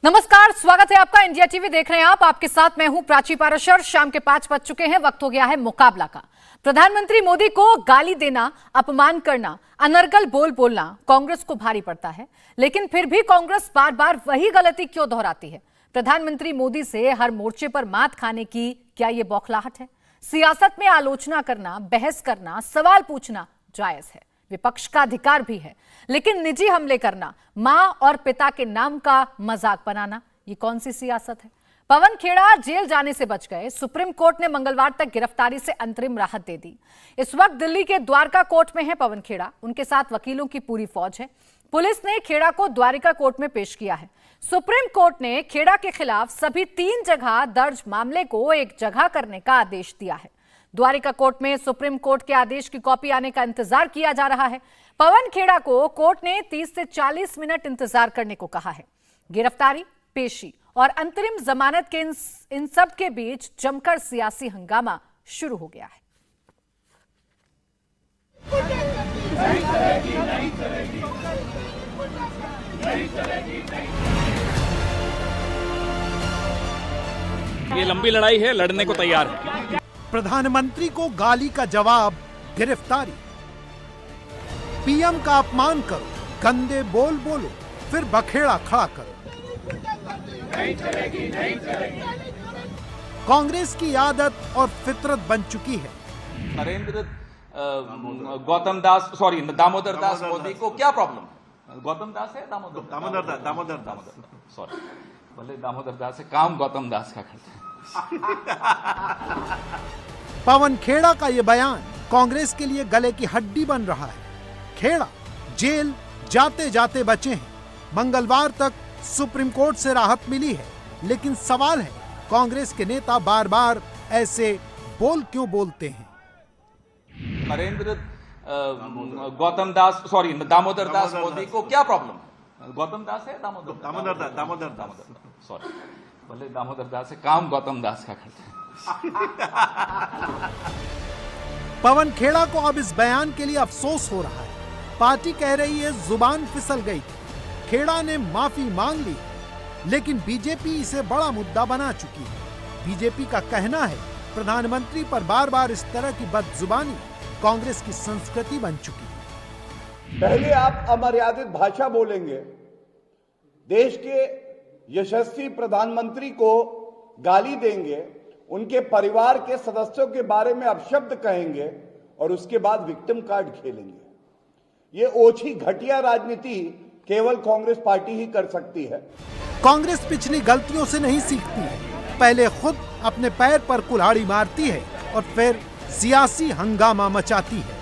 नमस्कार, स्वागत है आपका। इंडिया टीवी देख रहे हैं आप। आपके साथ मैं हूं प्राची पाराशर। शाम के 5 बज चुके हैं। वक्त हो गया है मुकाबला का। प्रधानमंत्री मोदी को गाली देना, अपमान करना, अनर्गल बोलना कांग्रेस को भारी पड़ता है, लेकिन फिर भी कांग्रेस बार बार वही गलती क्यों दोहराती है? प्रधानमंत्री मोदी से हर मोर्चे पर मात खाने की क्या यह बौखलाहट है? सियासत में आलोचना करना, बहस करना, सवाल पूछना जायज है, विपक्ष का अधिकार भी है, लेकिन निजी हमले करना, मां और पिता के नाम का मजाक बनाना, ये कौन सी सियासत है? पवन खेड़ा जेल जाने से बच गए। सुप्रीम कोर्ट ने मंगलवार तक गिरफ्तारी से अंतरिम राहत दे दी। इस वक्त दिल्ली के द्वारका कोर्ट में है पवन खेड़ा। उनके साथ वकीलों की पूरी फौज है। पुलिस ने खेड़ा को द्वारका कोर्ट में पेश किया है। सुप्रीम कोर्ट ने खेड़ा के खिलाफ सभी 3 जगह दर्ज मामले को एक जगह करने का आदेश दिया है। द्वारिका कोर्ट में सुप्रीम कोर्ट के आदेश की कॉपी आने का इंतजार किया जा रहा है। पवन खेड़ा को कोर्ट ने 30 से 40 मिनट इंतजार करने को कहा है। गिरफ्तारी, पेशी और अंतरिम जमानत के इन सब के बीच जमकर सियासी हंगामा शुरू हो गया है। ये लंबी लड़ाई है, लड़ने को तैयार है। प्रधानमंत्री को गाली का जवाब, गिरफ्तारी। पीएम का अपमान करो, गंदे बोल बोलो, फिर बखेड़ा खड़ा करो। नहीं चलेगी, नहीं चलेगी। कांग्रेस की आदत और फितरत बन चुकी है। नरेंद्र दामोदर दास मोदी को क्या प्रॉब्लम? गौतम दास है दामोदर सॉरी, भले दामोदर दास है, काम गौतम दास का करते हैं। पवन खेड़ा का यह बयान कांग्रेस के लिए गले की हड्डी बन रहा है। खेड़ा जेल जाते जाते बचे हैं। मंगलवार तक सुप्रीम कोर्ट से राहत मिली है, लेकिन सवाल है कांग्रेस के नेता बार बार ऐसे बोल क्यों बोलते हैं? नरेंद्र दामोदर दास मोदी को क्या प्रॉब्लम? गौतम दास है दामोदर सॉरी, भले दामोदर दास है, काम गौतम दास का करते हैं। पवन खेड़ा को अब इस बयान के लिए अफसोस हो रहा है। पार्टी कह रही है जुबान फिसल गई थी। खेड़ा ने माफी मांग ली, लेकिन बीजेपी इसे बड़ा मुद्दा बना चुकी है। बीजेपी का कहना है प्रधानमंत्री पर बार बार इस तरह की बदजुबानी कांग्रेस की संस्कृति बन चुकी है। पहले आप अमर्यादित भाषा बोलेंगे, देश के यशस्वी प्रधानमंत्री को गाली देंगे, उनके परिवार के सदस्यों के बारे में अपशब्द कहेंगे और उसके बाद विक्टिम कार्ड खेलेंगे। ये ओछी घटिया राजनीति केवल कांग्रेस पार्टी ही कर सकती है। कांग्रेस पिछली गलतियों से नहीं सीखती है। पहले खुद अपने पैर पर कुल्हाड़ी मारती है और फिर सियासी हंगामा मचाती है।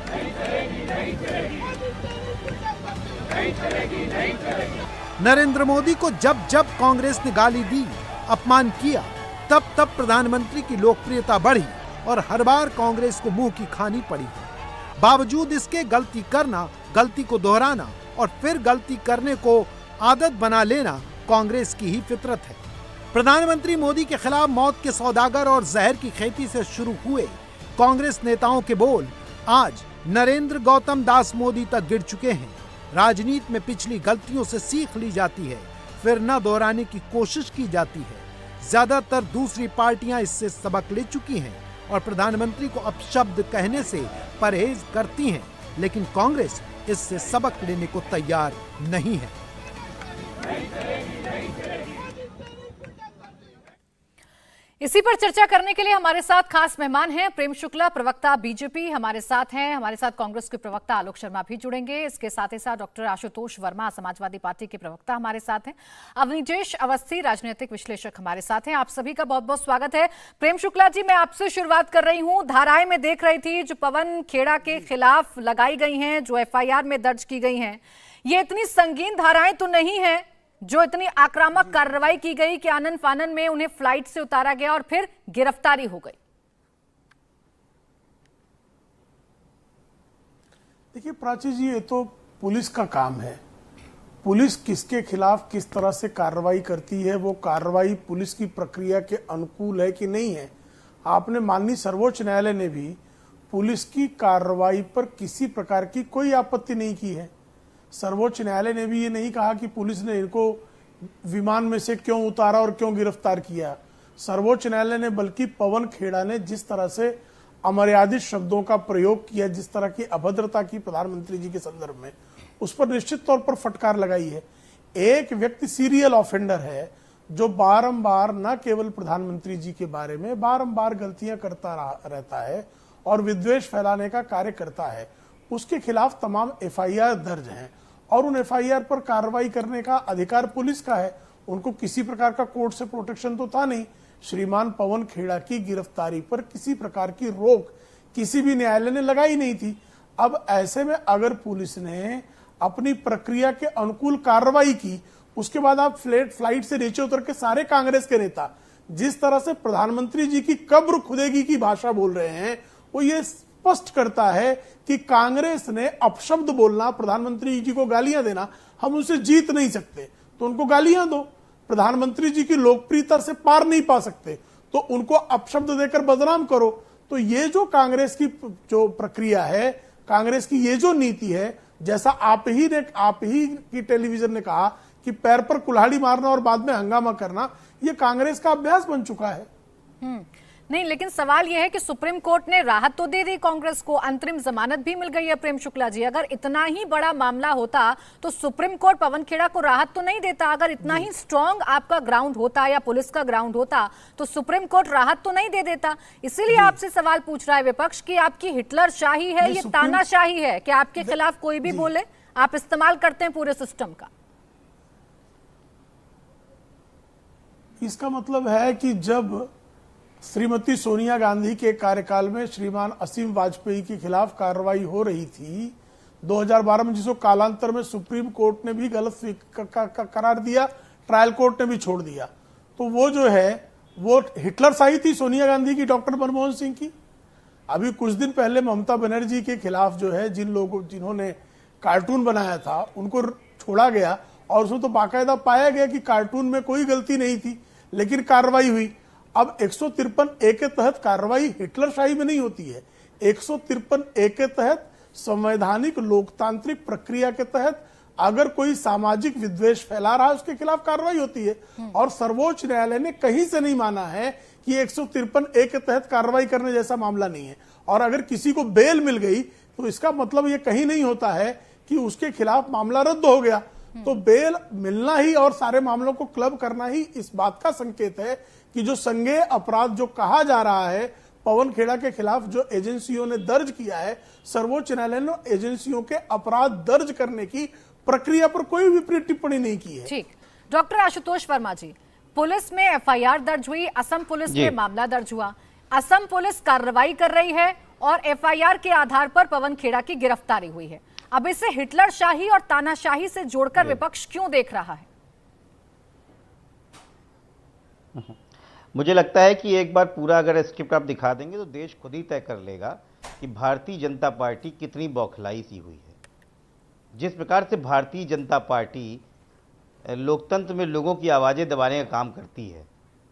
नरेंद्र मोदी को जब जब कांग्रेस ने गाली दी, अपमान किया, तब तब प्रधानमंत्री की लोकप्रियता बढ़ी और हर बार कांग्रेस को मुंह की खानी पड़ी। बावजूद इसके गलती करना, गलती को दोहराना और फिर गलती करने को आदत बना लेना कांग्रेस की ही फितरत है। प्रधानमंत्री मोदी के खिलाफ मौत के सौदागर और जहर की खेती से शुरू हुए कांग्रेस नेताओं के बोल आज नरेंद्र गौतम दास मोदी तक गिर चुके हैं। राजनीति में पिछली गलतियों से सीख ली जाती है, फिर न दोहराने की कोशिश की जाती है। ज्यादातर दूसरी पार्टियां इससे सबक ले चुकी हैं और प्रधानमंत्री को अपशब्द कहने से परहेज करती हैं, लेकिन कांग्रेस इससे सबक लेने को तैयार नहीं है। इसी पर चर्चा करने के लिए हमारे साथ खास मेहमान हैं। प्रेम शुक्ला, प्रवक्ता बीजेपी, हमारे साथ हैं। हमारे साथ कांग्रेस के प्रवक्ता आलोक शर्मा भी जुड़ेंगे। इसके साथ ही साथ डॉक्टर आशुतोष वर्मा, समाजवादी पार्टी के प्रवक्ता, हमारे साथ हैं। अवनीजेश अवस्थी, राजनीतिक विश्लेषक, हमारे साथ हैं। आप सभी का बहुत बहुत स्वागत है। प्रेम शुक्ला जी, मैं आपसे शुरुआत कर रही हूँ। धाराएं में देख रही थी जो पवन खेड़ा के खिलाफ लगाई गई हैं, जो FIR में दर्ज की गई हैं, ये इतनी संगीन धाराएं तो नहीं है जो इतनी आक्रामक कार्रवाई की गई कि आनन फानन में उन्हें फ्लाइट से उतारा गया और फिर गिरफ्तारी हो गई। देखिए प्राची जी, ये तो पुलिस का काम है। पुलिस किसके खिलाफ किस तरह से कार्रवाई करती है, वो कार्रवाई पुलिस की प्रक्रिया के अनुकूल है कि नहीं है। आपने माननीय सर्वोच्च न्यायालय ने भी पुलिस की कार्रवाई पर किसी प्रकार की कोई आपत्ति नहीं की है। सर्वोच्च न्यायालय ने भी ये नहीं कहा कि पुलिस ने इनको विमान में से क्यों उतारा और क्यों गिरफ्तार किया। सर्वोच्च न्यायालय ने बल्कि पवन खेड़ा ने जिस तरह से अमर्यादित शब्दों का प्रयोग किया, जिस तरह की अभद्रता की प्रधानमंत्री जी के संदर्भ में, उस पर निश्चित तौर पर फटकार लगाई है। एक व्यक्ति सीरियल ऑफेंडर है जो बारंबार न केवल प्रधानमंत्री जी के बारे में बारंबार गलतियां करता रहता है और विद्वेष फैलाने का कार्य करता है, उसके खिलाफ तमाम एफआईआर दर्ज हैं और उन एफआईआर पर कार्रवाई करने का अधिकार पुलिस का है। उनको किसी प्रकार का कोर्ट से प्रोटेक्शन तो था नहीं। श्रीमान पवन खेड़ा की गिरफ्तारी पर किसी प्रकार की रोक किसी भी न्यायालय ने लगाई नहीं थी। अब ऐसे में अगर पुलिस ने अपनी प्रक्रिया के अनुकूल कार्रवाई की, उसके बाद आप फ्लाइट से नीचे उतर के सारे कांग्रेस के नेता जिस तरह से प्रधानमंत्री जी की कब्र खुदेगी की भाषा बोल रहे हैं, वो ये स्पष्ट करता है कि कांग्रेस ने अपशब्द बोलना, प्रधानमंत्री जी को गालियां देना, हम उनसे जीत नहीं सकते तो उनको गालियां दो। प्रधानमंत्री जी की लोकप्रियता से पार नहीं पा सकते तो उनको अपशब्द देकर बदनाम करो। तो ये जो कांग्रेस की जो प्रक्रिया है, कांग्रेस की ये जो नीति है, जैसा आप ही की टेलीविजन ने कहा कि पैर पर कुल्हाड़ी मारना और बाद में हंगामा करना, ये कांग्रेस का अभ्यास बन चुका है। नहीं, लेकिन सवाल यह है कि सुप्रीम कोर्ट ने राहत तो दे दी कांग्रेस को, अंतरिम जमानत भी मिल गई है। प्रेम शुक्ला जी, अगर इतना ही बड़ा मामला होता तो सुप्रीम कोर्ट पवन खेड़ा को राहत तो नहीं देता। अगर इतना ही स्ट्रांग आपका ग्राउंड होता या पुलिस का ग्राउंड होता तो सुप्रीम कोर्ट राहत तो नहीं दे देता। इसीलिए आपसे सवाल पूछ रहा है विपक्ष की आपकी हिटलर शाही है, ये तानाशाही है कि आपके खिलाफ कोई भी बोले आप इस्तेमाल करते हैं पूरे सिस्टम का। इसका मतलब है कि जब श्रीमती सोनिया गांधी के कार्यकाल में श्रीमान असीम वाजपेयी के खिलाफ कार्रवाई हो रही थी 2012 में, जिसको कालांतर में सुप्रीम कोर्ट ने भी गलत करार दिया, ट्रायल कोर्ट ने भी छोड़ दिया, तो वो जो है वो हिटलर शाही थी सोनिया गांधी की, डॉक्टर मनमोहन सिंह की। अभी कुछ दिन पहले ममता बनर्जी के खिलाफ जो है जिन्होंने कार्टून बनाया था उनको छोड़ा गया और उसमें तो बाकायदा पाया गया कि कार्टून में कोई गलती नहीं थी, लेकिन कार्रवाई हुई। अब 153 ए के तहत कार्रवाई हिटलर शाही में नहीं होती है। 153 ए के तहत संवैधानिक लोकतांत्रिक प्रक्रिया के तहत अगर कोई सामाजिक विद्वेष फैला रहा है उसके खिलाफ कार्रवाई होती है। और सर्वोच्च न्यायालय ने कहीं से नहीं माना है कि 153 ए के तहत कार्रवाई करने जैसा मामला नहीं है। और अगर किसी को बेल मिल गई तो इसका मतलब ये कहीं नहीं होता है कि उसके खिलाफ मामला रद्द हो गया। तो बेल मिलना ही और सारे मामलों को क्लब करना ही इस बात का संकेत है कि जो संज्ञेय अपराध जो कहा जा रहा है पवन खेड़ा के खिलाफ जो एजेंसियों ने दर्ज किया है, सर्वोच्च न्यायालय ने एजेंसियों के अपराध दर्ज करने की प्रक्रिया पर कोई विपरीत टिप्पणी नहीं की है। ठीक, डॉक्टर आशुतोष वर्मा जी, पुलिस में एफआईआर दर्ज हुई, असम पुलिस में मामला दर्ज हुआ, असम पुलिस कार्रवाई कर रही है और एफआईआर के आधार पर पवन खेड़ा की गिरफ्तारी हुई है। अब इसे हिटलर शाही और तानाशाही से जोड़कर विपक्ष क्यों देख रहा है? मुझे लगता है कि एक बार पूरा अगर स्क्रिप्ट आप दिखा देंगे तो देश खुद ही तय कर लेगा कि भारतीय जनता पार्टी कितनी बौखलाई सी हुई है। जिस प्रकार से भारतीय जनता पार्टी लोकतंत्र में लोगों की आवाज़ें दबाने का काम करती है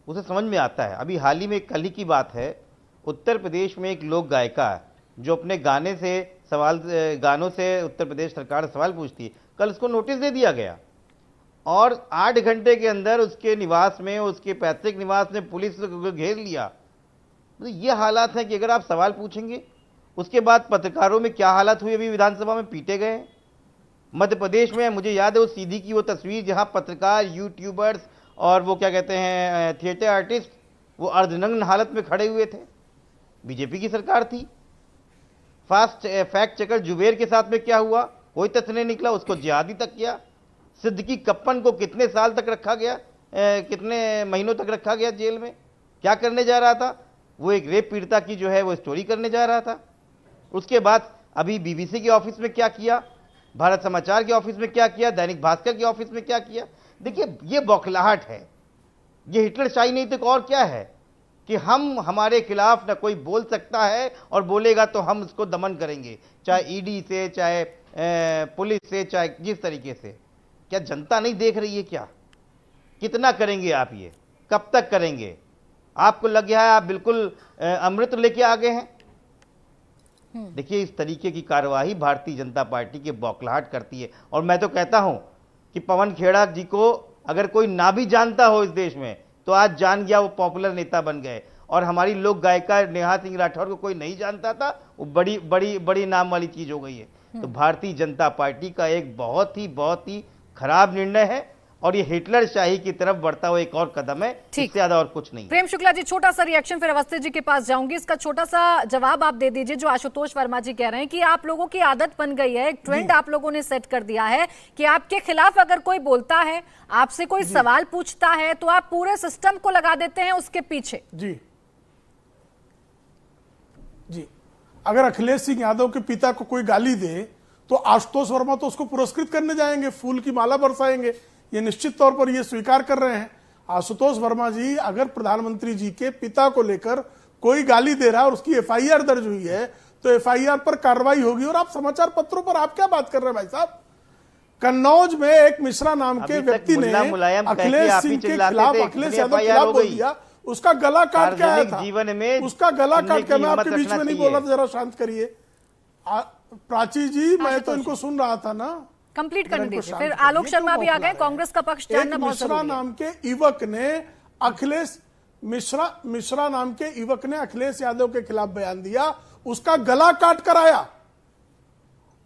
उसे समझ में आता है। अभी हाल ही में कल ही की बात है, उत्तर प्रदेश में एक लोक गायिका जो अपने गानों से उत्तर प्रदेश सरकार सवाल पूछती है, कल उसको नोटिस दे दिया गया और 8 घंटे के अंदर उसके निवास में, उसके पैतृक निवास में पुलिस को घेर लिया। तो ये हालात हैं कि अगर आप सवाल पूछेंगे उसके बाद पत्रकारों में क्या हालत हुई, अभी विधानसभा में पीटे गए। मध्य प्रदेश में मुझे याद है वो सीधी की वो तस्वीर जहां पत्रकार, यूट्यूबर्स और वो क्या कहते हैं थिएटर आर्टिस्ट वो अर्धनग्न हालत में खड़े हुए थे। बीजेपी की सरकार थी। फैक्ट चेकर जुबेर के साथ में क्या हुआ, कोई तथ्य नहीं निकला, उसको जिहादी तक किया। सिद्दीकी कप्पन को कितने साल तक रखा गया, कितने महीनों तक रखा गया जेल में, क्या करने जा रहा था? वो एक रेप पीड़िता की जो है वो स्टोरी करने जा रहा था। उसके बाद अभी बीबीसी के ऑफिस में क्या किया, भारत समाचार के ऑफिस में क्या किया, दैनिक भास्कर के ऑफिस में क्या किया। देखिए ये बौखलाहट है, ये हिटलर शाही नहीं तो और क्या है कि हमारे खिलाफ न कोई बोल सकता है और बोलेगा तो हम उसको दमन करेंगे, चाहे ईडी से, चाहे पुलिस से, चाहे जिस तरीके से। क्या जनता नहीं देख रही है क्या? कितना करेंगे आप, ये कब तक करेंगे? आपको लग गया है आप बिल्कुल अमृत लेके आ गए हैं। देखिए इस तरीके की कार्यवाही भारतीय जनता पार्टी की बौखलाहट करती है। और मैं तो कहता हूं कि पवन खेड़ा जी को अगर कोई ना भी जानता हो इस देश में तो आज जान गया, वो पॉपुलर नेता बन गए। और हमारी लोक गायिका नेहा सिंह राठौर को कोई नहीं जानता था, वो बड़ी बड़ी बड़ी नाम वाली चीज हो गई है। तो भारतीय जनता पार्टी का एक बहुत ही खराब निर्णय है और ये हिटलर शाही की तरफ बढ़ता हुआ एक और कदम है, इससे ज्यादा और कुछ नहीं। प्रेम शुक्ला जी, छोटा सा रिएक्शन, फिर अवस्थी जी के पास जाऊंगी। इसका छोटा सा जवाब आप दे दीजिए। जो आशुतोष वर्मा जी कह रहे हैं कि आप लोगों की आदत बन गई है, एक ट्रेंड आप लोगों ने सेट कर दिया है कि आपके खिलाफ अगर कोई बोलता है, आपसे कोई सवाल पूछता है, तो आप पूरे सिस्टम को लगा देते हैं उसके पीछे। जी, अगर अखिलेश सिंह यादव के पिता को कोई गाली दे तो आशुतोष वर्मा तो उसको पुरस्कृत करने जाएंगे, फूल की माला बरसाएंगे। ये निश्चित तौर पर ये स्वीकार कर रहे हैं। आशुतोष वर्मा जी, अगर प्रधानमंत्री जी के पिता को लेकर कोई गाली दे रहा है और उसकी एफआईआर दर्ज हुई है तो एफआईआर पर कार्रवाई होगी। और आप समाचार पत्रों पर आप क्या बात कर रहे हैं भाई साहब? कन्नौज में एक मिश्रा नाम के व्यक्ति ने अखिलेश सिंह के खिलाफ, अखिलेश यादव के खिलाफ बोल दिया, उसका गला काट के आया था। जीवन में उसका गला काट के, मैं आपके बीच में नहीं बोला था, जरा शांत करिए। प्राची जी, मैं तो इनको सुन रहा था ना, कंप्लीट करने दीजिए। फिर आलोक शर्मा भी आ गए, कांग्रेस का पक्ष जानना बहुत जरूरी है। मिश्रा नाम के युवक ने अखिलेश मिश्रा नाम के युवक ने अखिलेश यादव के खिलाफ बयान दिया, उसका गला काट कर आया।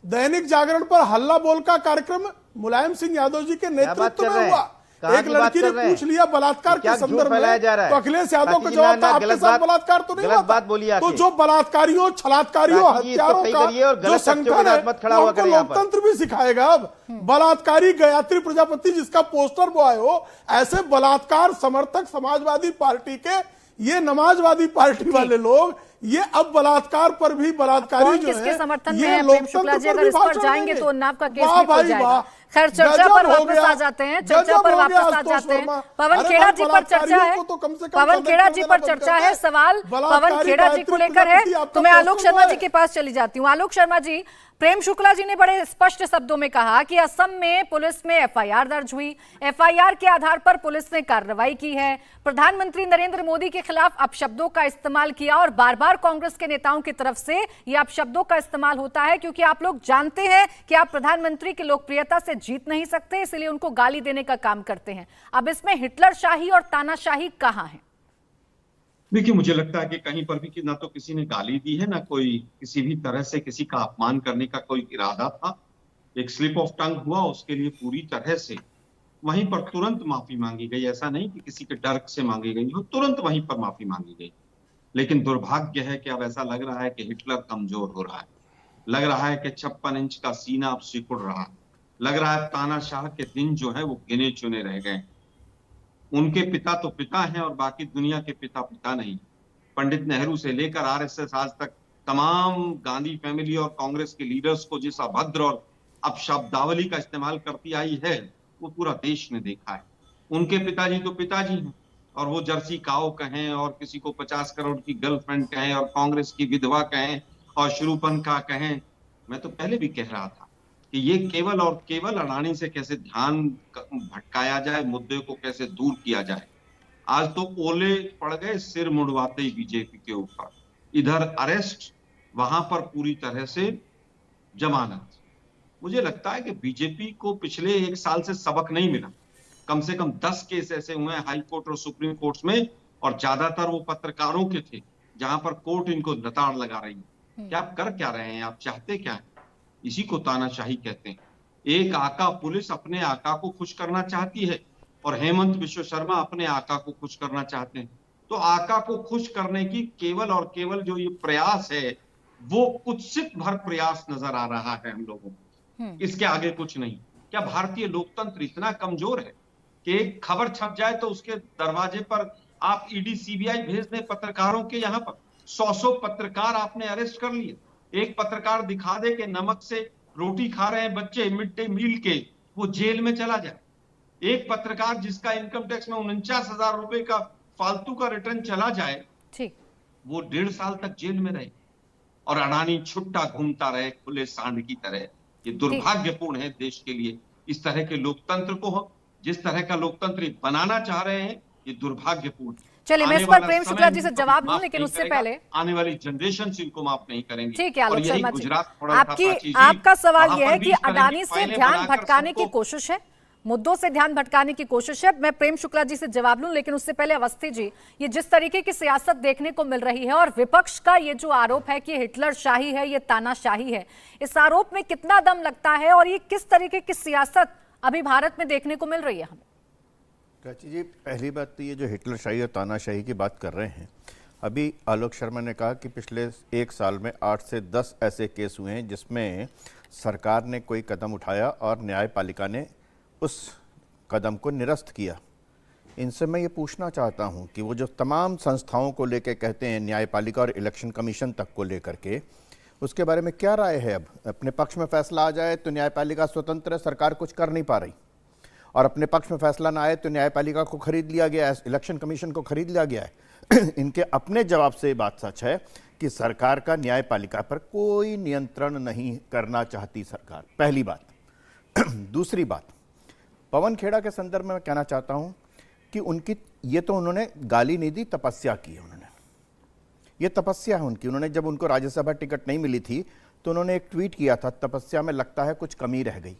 दैनिक जागरण पर हल्ला बोल का कार्यक्रम मुलायम सिंह यादव जी के नेतृत्व में हुआ। एक लड़की ने पूछ लिया बलात्कार के संदर्भ में, तो अखिलेश यादव का जवाब था, आपके साथ बलात्कार तो नहीं हुआ। तो जो बलात्कारियों, छलात्कारियों, हत्यारों का जो संगठन है, हमको लोकतंत्र भी सिखाएगा। अब बलात्कारी गायत्री प्रजापति जिसका पोस्टर बॉय हो, ऐसे बलात्कार समर्थक समाजवादी पार्टी के, ये नमाजवादी पार्टी वाले लोग, ये अब बलात्कार पर भी बलात्कारी जो है, समर्थन में है। प्रेम शुक्ला जी, अगर इस पर जाएंगे तो उन्नाव का केस भी खुल जाएगा। खैर, चर्चा पर वापस आ जाते हैं, पवन खेड़ा जी पर चर्चा है, पवन खेड़ा जी पर चर्चा है। सवाल पवन खेड़ा जी को लेकर है, तो मैं आलोक शर्मा जी के पास चली जाती हूँ। आलोक शर्मा जी, प्रेम शुक्ला जी ने बड़े स्पष्ट शब्दों में कहा कि असम में पुलिस में एफआईआर दर्ज हुई, एफआईआर के आधार पर पुलिस ने कार्रवाई की है। प्रधानमंत्री नरेंद्र मोदी के खिलाफ अपशब्दों का इस्तेमाल किया और बार बार कांग्रेस के नेताओं की तरफ से ये अपशब्दों का इस्तेमाल होता है, क्योंकि आप लोग जानते हैं कि आप प्रधानमंत्री की लोकप्रियता से जीत नहीं सकते, इसलिए उनको गाली देने का काम करते हैं। अब इसमें हिटलर शाही और तानाशाही कहां है? देखिए, मुझे लगता है कि कहीं पर भी कि ना तो किसी ने गाली दी है, ना कोई किसी भी तरह से किसी का अपमान करने का कोई इरादा था। एक स्लिप ऑफ टंग हुआ, उसके लिए पूरी तरह से वहीं पर तुरंत माफी मांगी गई। ऐसा नहीं कि किसी के डर से मांगी गई हो, तुरंत वहीं पर माफी मांगी गई। लेकिन दुर्भाग्य है कि अब ऐसा लग रहा है कि हिटलर कमजोर हो रहा है, लग रहा है कि 56 इंच का सीना अब सिकुड़ रहा है, लग रहा है तानाशाह के दिन जो है वो गिने चुने रह गए। उनके पिता तो पिता हैं और बाकी दुनिया के पिता पिता नहीं। पंडित नेहरू से लेकर आरएसएस आज तक तमाम गांधी फैमिली और कांग्रेस के लीडर्स को जिस अभद्र और अपशब्दावली का इस्तेमाल करती आई है, वो पूरा देश ने देखा है। उनके पिताजी तो पिताजी हैं, और वो जर्सी काओ कहें और किसी को 50 करोड़ की गर्लफ्रेंड कहें और कांग्रेस की विधवा कहें और शरूपंखा कहें। मैं तो पहले भी कह रहा था कि ये केवल और केवल अडानी से कैसे ध्यान भटकाया जाए, मुद्दे को कैसे दूर किया जाए। आज तो ओले पड़ गए सिर मुड़वाते ही बीजेपी के ऊपर, इधर अरेस्ट, वहां पर पूरी तरह से जमानत। मुझे लगता है कि बीजेपी को पिछले 1 साल से सबक नहीं मिला। कम से कम 10 केस ऐसे हुए हैं हाई कोर्ट और सुप्रीम कोर्ट में, और ज्यादातर वो पत्रकारों के थे, जहां पर कोर्ट इनको नताड़ लगा रही है। क्या आप कर क्या रहे हैं? आप चाहते क्या है? इसी को तानाशाही कहते हैं। एक आका पुलिस अपने आका को खुश करना चाहती है और हेमंत विश्व शर्मा अपने आका को खुश करना चाहते हैं। तो आका को खुश करने की केवल और केवल जो ये प्रयास है, वो कुत्सित भर प्रयास नजर आ रहा है हम लोगों को, इसके आगे कुछ नहीं। क्या भारतीय लोकतंत्र इतना कमजोर है कि एक खबर छप जाए तो उसके दरवाजे पर आप ईडी सीबीआई भेज दें पत्रकारों के? यहाँ पर 100 पत्रकार आपने अरेस्ट कर लिए। एक पत्रकार दिखा दे कि नमक से रोटी खा रहे हैं बच्चे मिड डे मील के, वो जेल में चला जाए। एक पत्रकार जिसका इनकम टैक्स में 49,000 रुपए का फालतू का रिटर्न चला जाए, ठीक, वो 1.5 साल तक जेल में रहे और अडानी छुट्टा घूमता रहे खुले सांड की तरह। ये दुर्भाग्यपूर्ण है देश के लिए। इस तरह के लोकतंत्र को, जिस तरह का लोकतंत्र बनाना चाह रहे हैं, ये दुर्भाग्यपूर्ण। चलिए, मैं इस पर प्रेम शुक्ला जी से जवाब दूं, लेकिन उससे पहले आने वाली जनरेशन इनको माफ नहीं करेंगे। ठीक है आलोक शर्मा जी, आपका सवाल यह है कि अडानी से ध्यान भटकाने की कोशिश है, मुद्दों से ध्यान भटकाने की कोशिश है। मैं प्रेम शुक्ला जी से जवाब लूं, लेकिन उससे पहले अवस्थी जी, ये जिस तरीके की सियासत देखने को मिल रही है और विपक्ष का ये जो आरोप है कि हिटलर शाही है, ये तानाशाही है, इस आरोप में कितना दम लगता है और ये किस तरीके की सियासत अभी भारत में देखने को मिल रही है हमें? प्राची जी, पहली बात तो ये जो हिटलर शाही और तानाशाही की बात कर रहे हैं, अभी आलोक शर्मा ने कहा कि पिछले 1 साल में 8 से 10 ऐसे केस हुए हैं जिसमें सरकार ने कोई कदम उठाया और न्यायपालिका ने उस कदम को निरस्त किया। इनसे मैं ये पूछना चाहता हूँ कि वो जो तमाम संस्थाओं को लेकर कहते हैं, न्यायपालिका और इलेक्शन कमीशन तक को लेकर के, उसके बारे में क्या राय है? अब अपने पक्ष में फैसला आ जाए तो न्यायपालिका स्वतंत्र है, सरकार कुछ कर नहीं पा रही, और अपने पक्ष में फैसला ना आए तो न्यायपालिका को खरीद लिया गया है, इलेक्शन कमीशन को खरीद लिया गया है। इनके अपने जवाब से ये बात सच है कि सरकार का न्यायपालिका पर कोई नियंत्रण नहीं करना चाहती सरकार, पहली बात। दूसरी बात, पवन खेड़ा के संदर्भ में मैं कहना चाहता हूं कि उनकी ये तो उन्होंने गाली नहीं दी, तपस्या की है उन्होंने, ये तपस्या है उनकी। उन्होंने जब उनको राज्यसभा टिकट नहीं मिली थी तो उन्होंने एक ट्वीट किया था, तपस्या में लगता है कुछ कमी रह गई।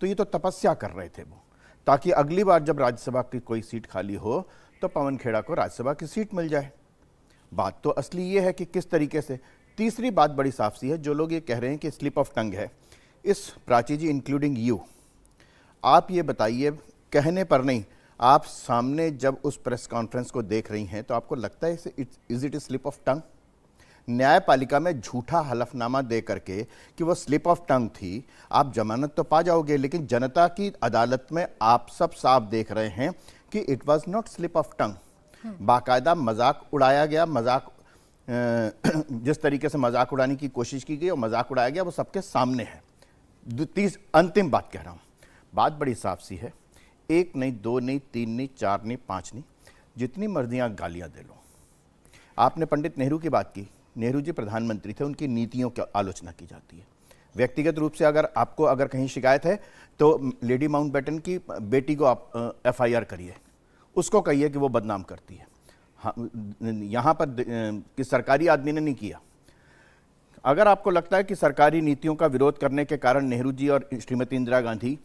तो ये तो तपस्या कर रहे थे वो, ताकि अगली बार जब राज्यसभा की कोई सीट खाली हो तो पवन खेड़ा को राज्यसभा की सीट मिल जाए। बात तो असली ये है कि किस तरीके से। तीसरी बात बड़ी साफ सी है, जो लोग ये कह रहे हैं कि स्लिप ऑफ टंग है, इस प्राची जी इंक्लूडिंग यू, आप ये बताइए, कहने पर नहीं, आप सामने जब उस प्रेस कॉन्फ्रेंस को देख रही हैं तो आपको लगता है is it slip of tongue? न्यायपालिका में झूठा हलफनामा दे करके कि वो स्लिप ऑफ टंग थी, आप जमानत तो पा जाओगे, लेकिन जनता की अदालत में आप सब साफ देख रहे हैं कि it was not slip of tongue. बाकायदा मजाक उड़ाया गया, मजाक जिस तरीके से मजाक उड़ाने की कोशिश की गई और मजाक उड़ाया गया वो सबके सामने है। अंतिम बात कह रहा हूं, बात बड़ी साफ सी है, 1 नहीं, 2 नहीं, 3 नहीं, 4 नहीं, 5 नहीं, जितनी मर्जियां गालियां दे लो। आपने पंडित नेहरू की बात की, नेहरू जी प्रधानमंत्री थे, उनकी नीतियों की आलोचना की जाती है। व्यक्तिगत रूप से अगर आपको अगर कहीं शिकायत है तो लेडी माउंटबेटन की बेटी को आप FIR करिए, उसको कहिए कि वो बदनाम करती है। हाँ, यहाँ पर कि सरकारी आदमी ने नहीं किया। अगर आपको लगता है कि सरकारी नीतियों का विरोध करने के कारण नेहरू जी और श्रीमती इंदिरा गांधी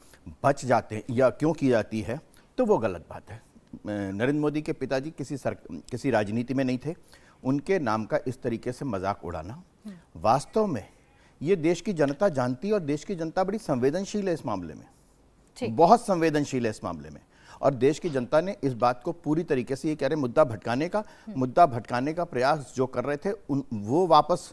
बच जाते हैं या क्यों की जाती है, तो वो गलत बात है। नरेंद्र मोदी के पिताजी किसी राजनीति में नहीं थे, उनके नाम का इस तरीके से मजाक उड़ाना, वास्तव में ये देश की जनता जानती है और देश की जनता बड़ी संवेदनशील है इस मामले में, बहुत संवेदनशील है इस मामले में। और देश की जनता ने इस बात को पूरी तरीके से, ये कह रहे मुद्दा भटकाने का प्रयास जो कर रहे थे, वो वापस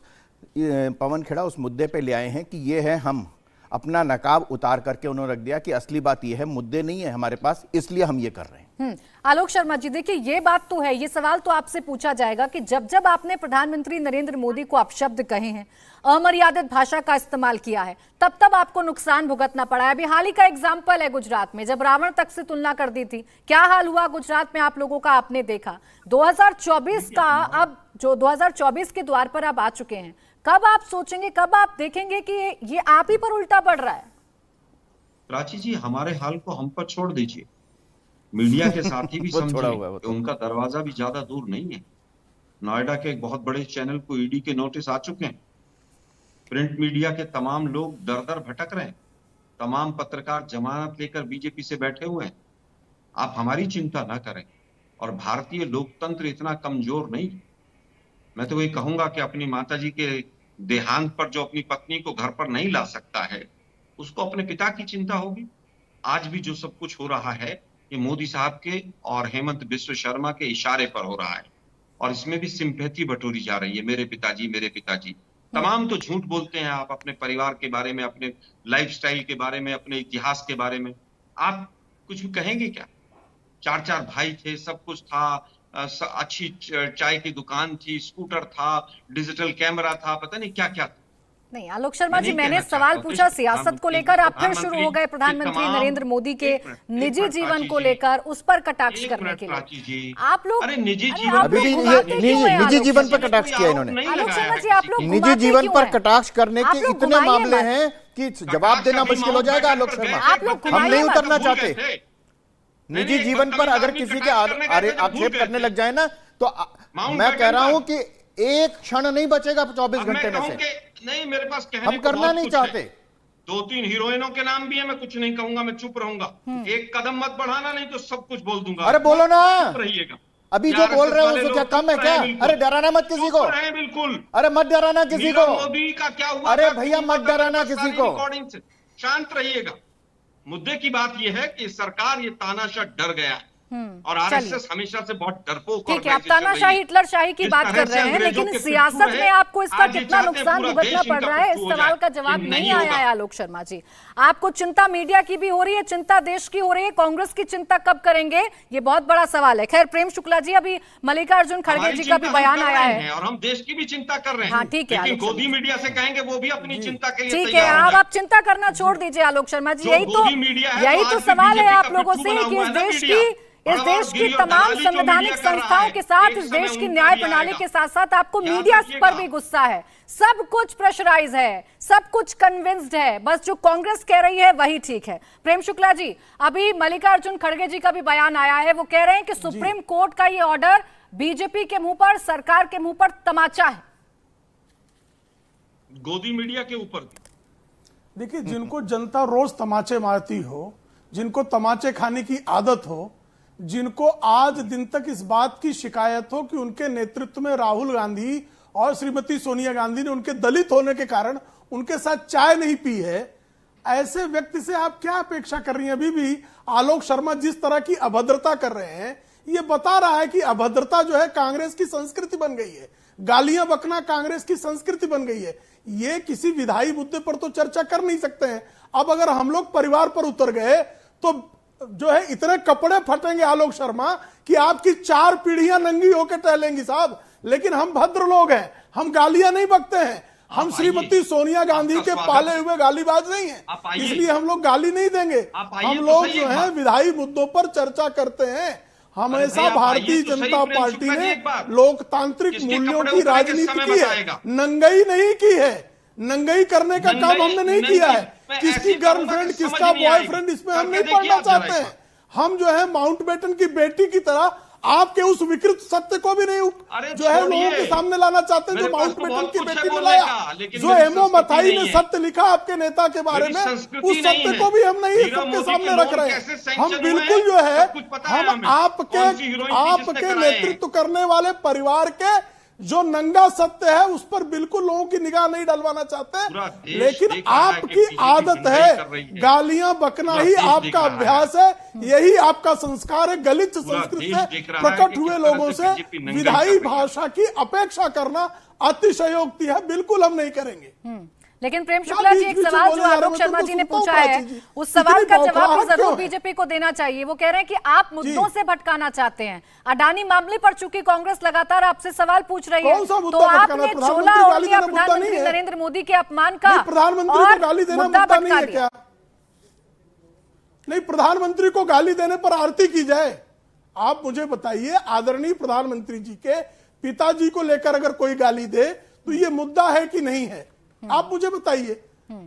पवन खेड़ा उस मुद्दे पे ले आए हैं कि ये है, हम अपना नकाब उतार करके उन्होंने रख दिया कि असली बात ये है, मुद्दे नहीं है हमारे पास, इसलिए हम ये कर रहे हैं। आलोक शर्मा जी, देखिए ये बात तो है, ये सवाल तो आपसे पूछा जाएगा कि जब जब आपने प्रधानमंत्री नरेंद्र मोदी को अपशब्द कहे हैं, अमर्यादित भाषा का इस्तेमाल किया है, तब तब आपको नुकसान भुगतना पड़ा है। अभी हाल ही का एग्जाम्पल है गुजरात में, जब रावण तक से तुलना कर दी थी, क्या हाल हुआ गुजरात में आप लोगों का आपने देखा। 2024 का, अब जो 2024 के द्वार पर आप आ चुके हैं, कब आप सोचेंगे, कब आप देखेंगे कि ये आप ही पर उल्टा पड़ रहा है? प्राची जी, हमारे हाल को हम पर छोड़ दीजिए, मीडिया के साथी भी समझे कि उनका दरवाजा भी ज्यादा दूर नहीं है। नोएडा के एक बहुत बड़े चैनल को ईडी के नोटिस आ चुके हैं, प्रिंट मीडिया के तमाम लोग दर दर भटक रहे हैं, तमाम पत्रकार जमानत लेकर बीजेपी से बैठे हुए हैं। आप हमारी चिंता ना करें, और भारतीय लोकतंत्र इतना कमजोर नहीं। मैं तो वही कहूंगा कि अपनी माताजी के देहांत पर जो अपनी पत्नी को घर पर नहीं ला सकता है, उसको अपने पिता की चिंता होगी। आज भी जो सब कुछ हो रहा है ये मोदी साहब के और हेमंत बिश्व शर्मा के इशारे पर हो रहा है, और इसमें भी सिंपैथी बटोरी जा रही है, मेरे पिताजी मेरे पिताजी। तमाम तो झूठ बोलते हैं आप अपने परिवार के बारे में, अपने लाइफस्टाइल के बारे में, अपने इतिहास के बारे में। आप कुछ भी कहेंगे क्या? 4 भाई थे, सब कुछ था, अच्छी चाय की दुकान थी, स्कूटर था, डिजिटल कैमरा था, पता नहीं क्या क्या था। नहीं आलोक शर्मा जी, मैंने सवाल पूछा सियासत को लेकर, आप फिर शुरू हो गए प्रधानमंत्री नरेंद्र मोदी के निजी जीवन को लेकर उस पर कटाक्ष करने के लिए। आप लोग निजी जीवन पर कटाक्ष किया इन्होंने। आलोक शर्मा जी, आप लोग निजी जीवन पर कटाक्ष करने के इतने मामले हैं कि जवाब देना मुश्किल हो जाएगा। आलोक शर्मा, हम नहीं उतरना चाहते निजी जीवन पर। अगर किसी के आक्षेप करने लग जाए ना, तो मैं कह रहा हूं कि एक क्षण नहीं बचेगा 24 घंटे में से। नहीं, मेरे पास हम करना नहीं चाहते। 2-3 हीरोइनों के नाम भी है, मैं कुछ नहीं कहूंगा, मैं चुप रहूंगा। एक कदम मत बढ़ाना, नहीं तो सब कुछ बोल दूंगा। अरे बोलो ना, चुप रहिएगा। अभी जो बोल रहे हो उससे क्या कम है क्या? अरे डराना मत किसी को, बिल्कुल। अरे मत डराना किसी को। मोदी का क्या हुआ? अरे भैया मत डराना किसी को। रिकॉर्डिंग से शांत रहिएगा। मुद्दे की बात यह है कि सरकार ये तानाशाह डर गया है और आरएसएस हमेशा से बहुत डरपोक। ठीक है, आप तानाशाही हिटलरशाही की बात कर रहे हैं, लेकिन सियासत में आपको इसका कितना नुकसान भुगतना पड़ रहा है, इस सवाल का जवाब नहीं आया है आलोक शर्मा जी। आपको चिंता मीडिया की भी हो रही है, चिंता देश की हो रही है, कांग्रेस की चिंता कब करेंगे, ये बहुत बड़ा सवाल है। खैर प्रेम शुक्ला जी, अभी मल्लिकार्जुन खड़गे जी का भी बयान आया है और हम देश की भी चिंता कर रहे हैं। हाँ ठीक है, लेकिन गोदी मीडिया से कहेंगे वो भी अपनी चिंता के लिए ठीक है, आप चिंता करना छोड़ दीजिए आलोक शर्मा जी। यही तो सवाल है आप लोगों से कि इस देश की तमाम संवैधानिक संस्थाओं के साथ, इस देश की न्याय प्रणाली के साथ साथ आपको मीडिया पर भी गुस्सा है। सब कुछ प्रेशराइज है, सब कुछ कन्विंस्ड है, बस जो कांग्रेस कह रही है वही ठीक है। प्रेम शुक्ला जी, अभी मल्लिकार्जुन खड़गे जी का भी बयान आया है, वो कह रहे हैं कि सुप्रीम कोर्ट का ये ऑर्डर बीजेपी के मुंह पर, सरकार के मुंह पर तमाचा है। गोदी मीडिया के ऊपर देखिए, जिनको जनता रोज तमाचे मारती हो, जिनको तमाचे खाने की आदत हो, जिनको आज दिन तक इस बात की शिकायत हो कि उनके नेतृत्व में राहुल गांधी और श्रीमती सोनिया गांधी ने उनके दलित होने के कारण उनके साथ चाय नहीं पी है, ऐसे व्यक्ति से आप क्या अपेक्षा कर रही हैं? अभी भी आलोक शर्मा जिस तरह की अभद्रता कर रहे हैं, ये बता रहा है कि अभद्रता जो है कांग्रेस की संस्कृति बन गई है, गालियां बकना कांग्रेस की संस्कृति बन गई है। ये किसी विधायी मुद्दे पर तो चर्चा कर नहीं सकते हैं। अब अगर हम लोग परिवार पर उतर गए तो जो है इतने कपड़े फटेंगे आलोक शर्मा कि आपकी 4 पीढ़ियां नंगी होकर टहलेंगी साहब। लेकिन हम भद्र लोग हैं, हम गालियां नहीं बकते हैं, हम श्रीमती सोनिया गांधी के पाले हुए गालीबाज नहीं हैं, इसलिए हम लोग गाली नहीं देंगे। हम लोग जो है विधायी मुद्दों पर चर्चा करते हैं। हमेशा भारतीय जनता पार्टी ने लोकतांत्रिक मूल्यों की राजनीति की है, नंगई नहीं की है। नंगई करने का काम हमने नहीं किया है। किसकी गर्लफ्रेंड, किसका बॉयफ्रेंड, इसमें हम नहीं पढ़ना चाहते हैं। हम जो है माउंटबेटन की बेटी की तरह आपके उस विकृत सत्य को भी नहीं जो है लोगों के सामने लाना चाहते हैं जो माउंटबेटन की बेटी ने लाया। जो एमओ मथाई ने सत्य लिखा आपके नेता के बारे में, उस सत्य को भी हम नहीं सबके सामने रख रहे हैं। हम बिल्कुल जो है हम आपके नेतृत्व करने वाले परिवार के जो नंगा सत्य है उस पर बिल्कुल लोगों की निगाह नहीं डलवाना चाहते। लेकिन आपकी आदत है गालियां बकना ही आपका अभ्यास है, यही आपका संस्कार है। गलित संस्कृति से प्रकट हुए लोगों से विधायी भाषा की अपेक्षा करना अतिशयोक्ति है, बिल्कुल हम नहीं करेंगे। लेकिन प्रेम शुक्ला जी, एक सवाल जो आलोक शर्मा जी ने पूछा है, उस सवाल का जवाब भी जरूर बीजेपी को देना चाहिए। वो कह रहे हैं कि आप मुद्दों से भटकाना चाहते हैं। अडानी मामले पर चूंकि कांग्रेस लगातार आपसे सवाल पूछ रही है, तो आपने चोला ओढ़ लिया प्रधानमंत्री नरेंद्र मोदी के अपमान का, प्रधानमंत्री को गाली देना मुद्दा नहीं है क्या? नहीं, प्रधानमंत्री को गाली देने पर आरती की जाए। आप मुझे बताइए, आदरणीय प्रधानमंत्री जी के पिताजी को लेकर अगर कोई गाली दे तो ये मुद्दा है कि नहीं है? आप मुझे बताइए।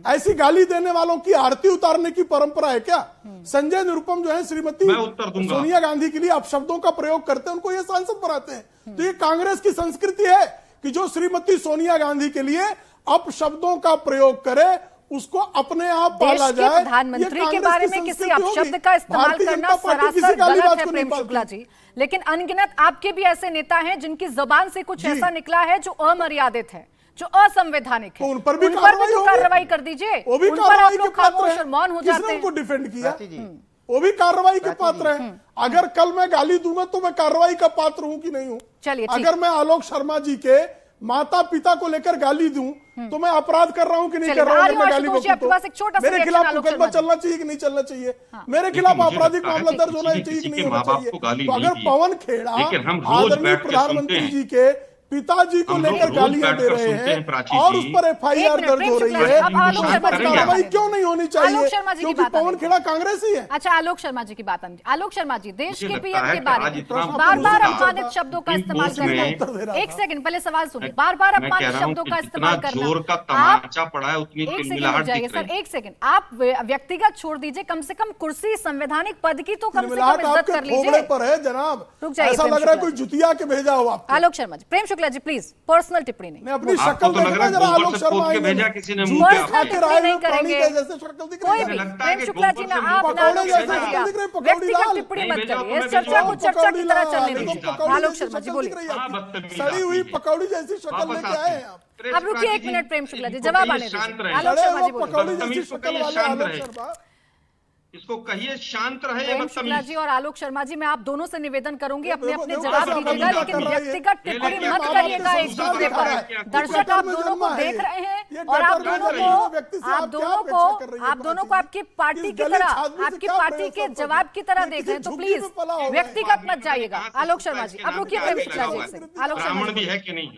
ऐसी गाली देने वालों की आरती उतारने की परंपरा है क्या? संजय निरुपम जो है श्रीमती सोनिया गांधी के लिए अपशब्दों का प्रयोग करते हैं, उनको ये सांसद बनाते हैं। तो ये कांग्रेस की संस्कृति है कि जो श्रीमती सोनिया गांधी के लिए अपशब्दों का प्रयोग करे उसको अपने आप पाला जाए। प्रधानमंत्री के बारे में किसी अपशब्द का इस्तेमाल करना सरासर गलत है प्रेम शुक्ला जी। लेकिन अनगिनत आपके भी ऐसे नेता हैं जिनकी जुबान से कुछ ऐसा निकला है जो अमर्यादित है, जो असंवैधानिक है, उन पर भी तो कार्रवाई कर दीजिए। वो भी उन पर आप लोग खामोश और मौन हो जाते हैं। उनको डिफेंड किया, वो भी कार्रवाई के पात्र है। अगर कल मैं गाली दूंगा तो मैं कार्रवाई का पात्र हूं कि नहीं हूं? चलिए, अगर मैं आलोक शर्मा जी के माता पिता को लेकर गाली दूं तो मैं अपराध कर रहा हूं कि नहीं कर रहा हूं? अगर मैं गाली बकूं तो मेरे खिलाफ मुकदमा चलना चाहिए कि नहीं चलना चाहिए? मेरे खिलाफ आपराधिक मामला दर्ज होना चाहिए कि नहीं होना चाहिए? तो अगर पवन खेड़ा आदरणीय प्रधानमंत्री जी के पिताजी को लेकर गालियां दे रहे हैं और उस पर एफआईआर दर्ज हो रही है, उस पर कार्रवाई क्यों नहीं होनी चाहिए? क्योंकि पवन खेड़ा कांग्रेस ही है। अच्छा, आलोक शर्मा जी की बात आनी। आलोक शर्मा जी, देश के पीएम के बारे में बार बार अपमानित शब्दों का इस्तेमाल कर रहे हैं। एक सेकंड पहले सवाल सुनिए। बार बार अपमानित शब्दों का इस्तेमाल करना, सर एक सेकंड, आप व्यक्तिगत छोड़ दीजिए, कम से कम कुर्सी संवैधानिक पद की तो कम से कम इज्जत कर लीजिए। पर है जनाब, ऐसा लग रहा है कोई जुतिया के भेजा हुआ। आलोक शर्मा जी, प्रेम शुक्ला शुक्ला जी प्लीज, पर्सनल टिप्पणी नहीं। मैं अपनी आपको शक्ल तो लग देखना रहा है जरा गोबर आलोक से शर्मा खोद के आईने भेजा में। किसी ने झूठ मुंह पे पर्सनल आपके। आपके टिप्पणी राय नहीं में प्राणी करेंगे। के जैसे शक्ल दिख कोई रही भी है। लगता है प्रेम कि शुक्ला जी गोबर ना से आप मुंह ना पकौड़े जैसे आलोक शक्ल दिख रही है, शर्मा जी, पकौड़ी व्यक्तिगत लाल। टिप्पणी नहीं मत भेजा, करिए, इस आपने चर्चा भेजा। को चर्चा की तरह चलने देखो, दीजिए। पकौड़ी आलोक जैसी शर्मा जी शक्ल बोलिए। दिख रही है हाँ, आपकी। बदतमीज सड़ी हुई आदमी है। पकौड़ी जैसी शक्ल वापस लेके आते आए हैं। हैं आप। अब रुकिए एक मिनट प्रेम शुक्ला जी, जवाब आने शांत दीजिए। रहे। आलोक अरे शर्मा वो जी बोलिए। पकौड़ी जैसी बदतमीज को शक्ल कहिए वाले शांत आलोक रहे। शर्मा। इसको कहिए शांत रहे प्रेम शुक्ला बदतमीज। जी और आलोक शर्मा जी, मैं आप दोनों से निवेदन करूंगी अपने अपने देखो, जवाब देखो, दीजिएगा, देखो, लेकिन कर रहा है। व्यक्तिगत ये टिप्पणी लेकिन मत आप करिएगा आपके एक दूसरे संस्कार पर। दिखा रहे हैं। दर्शक आप दोनों को देख रहे हैं और आप दोनों को आपकी पार्टी की तरह, आपकी पार्टी के जवाब की तरह देख रहे हैं, तो प्लीज व्यक्तिगत मत जाइएगा। आलोक शर्मा जी, अब रुकिए प्रेम शुक्ला जी से। आलोक शर्मा ब्राह्मण भी जी है कि नहीं?